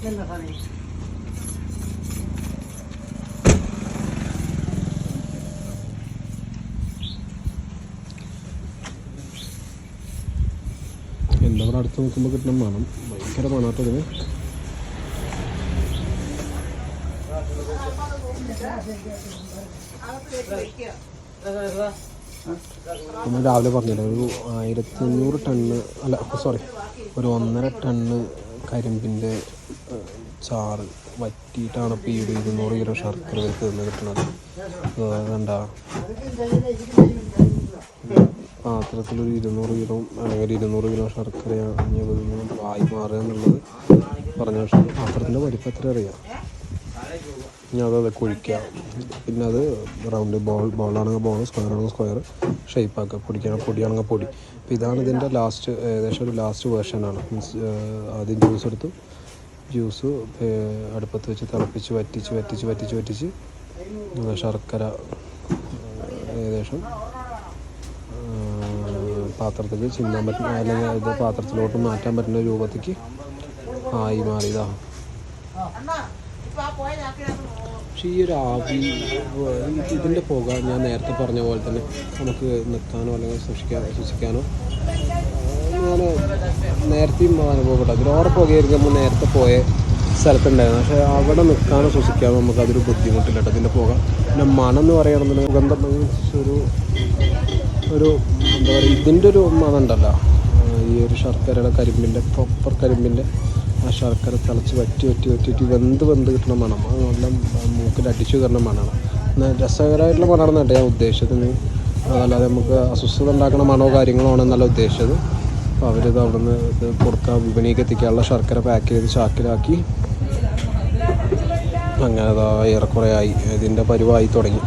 എന്താ പറയുക, അടുത്ത് നോക്കുമ്പോൾ കിട്ടുന്ന മണം ഭയങ്കര മണാട്ടതിന്. നമ്മൾ രാവിലെ പറഞ്ഞില്ല, ഒരു 1500 ടണ്ണ് അല്ല സോറി, ഒരു 1.5 ടണ്ണ് കരിമ്പിൻ്റെ ചാറ് വറ്റിയിട്ടാണ് ഇപ്പോൾ ഈ ഒരു 200 കിലോ ശർക്കര വരക്ക് നിന്ന് കിട്ടുന്നത്. വേണ്ട പാത്രത്തിലൊരു 200 കിലോ അല്ലെങ്കിൽ 200 കിലോ ശർക്കര ആയി മാറുക എന്നുള്ളത് പറഞ്ഞ പക്ഷേ പാത്രത്തിൻ്റെ വലിപ്പം എത്ര അറിയാം. ഇനി അതത് കുഴിക്കുക, പിന്നെ അത് റൗണ്ട് ബോളാണെങ്കിൽ ബോൾ, സ്ക്വയർ ആണെങ്കിൽ സ്ക്വയർ ഷേപ്പാക്കുക, പൊടിയാണെങ്കിൽ പൊടി. അപ്പോൾ ഇതാണ് ഇതിൻ്റെ ലാസ്റ്റ്, ഏകദേശം ഒരു ലാസ്റ്റ് വേർഷനാണ്. മീൻസ് ആദ്യം ജ്യൂസ് എടുത്തു, ജ്യൂസ് അടുപ്പത്ത് വെച്ച് തിളപ്പിച്ച് വറ്റിച്ച് ശർക്കര ഏകദേശം പാത്രത്തിൽ ചിന്താൻ പറ്റുന്ന അല്ലെങ്കിൽ ഇത് പാത്രത്തിലോട്ട് മാറ്റാൻ പറ്റുന്ന രൂപത്തേക്ക് ആയി മാറിയതാണ്. പക്ഷേ ഈ ഒരു ആവി, ഇതിൻ്റെ പുക ഞാൻ നേരത്തെ പറഞ്ഞ പോലെ തന്നെ നമുക്ക് നിൽക്കാനോ അല്ലെങ്കിൽ ശ്വസിക്കാനോ ഞാൻ നേരത്തെയും അനുഭവപ്പെട്ടു. അതിലോറെ പുകയായിരിക്കും നമ്മൾ നേരത്തെ പോയ സ്ഥലത്തുണ്ടായിരുന്നു. പക്ഷേ അവിടെ നിൽക്കാനോ ശ്വസിക്കാനോ നമുക്കതൊരു ബുദ്ധിമുട്ടില്ല കേട്ടോ. ഇതിൻ്റെ പുക പിന്നെ മണം എന്ന് പറയുകയാണെന്നുണ്ടെങ്കിൽ ഗന്ധം ഒരു എന്താ പറയുക, ഇതിൻ്റെ ഒരു മണം ഉണ്ടല്ലോ, ഈ ഒരു ശർക്കരയുടെ കരിമ്പിൻ്റെ പ്രോപ്പർ കരിമ്പിൻ്റെ ആ ശർക്കര തിളച്ച് വറ്റി വെന്ത് കിട്ടുന്ന മണം, അത് നല്ല മൂക്കിൽ അടിച്ചു കയറുന്ന മണമാണ്. എന്നാൽ രസകരമായിട്ടുള്ള മണമാണെന്ന് കേട്ടോ ഞാൻ ഉദ്ദേശിച്ചത്. അതല്ലാതെ നമുക്ക് അസ്വസ്ഥത ഉണ്ടാക്കുന്ന മണമോ കാര്യങ്ങളോ ആണെന്നല്ല ഉദ്ദേശിച്ചത്. അപ്പോൾ അവരിത് അവിടെ നിന്ന് ഇത് കൊടുക്കാൻ, വിപണിക്ക് എത്തിക്കാനുള്ള ശർക്കര പാക്ക് ചെയ്ത് ചാക്കിലാക്കി അങ്ങനെ ഏറെക്കുറെ ആയി, ഇതിൻ്റെ പരുവായി തുടങ്ങി.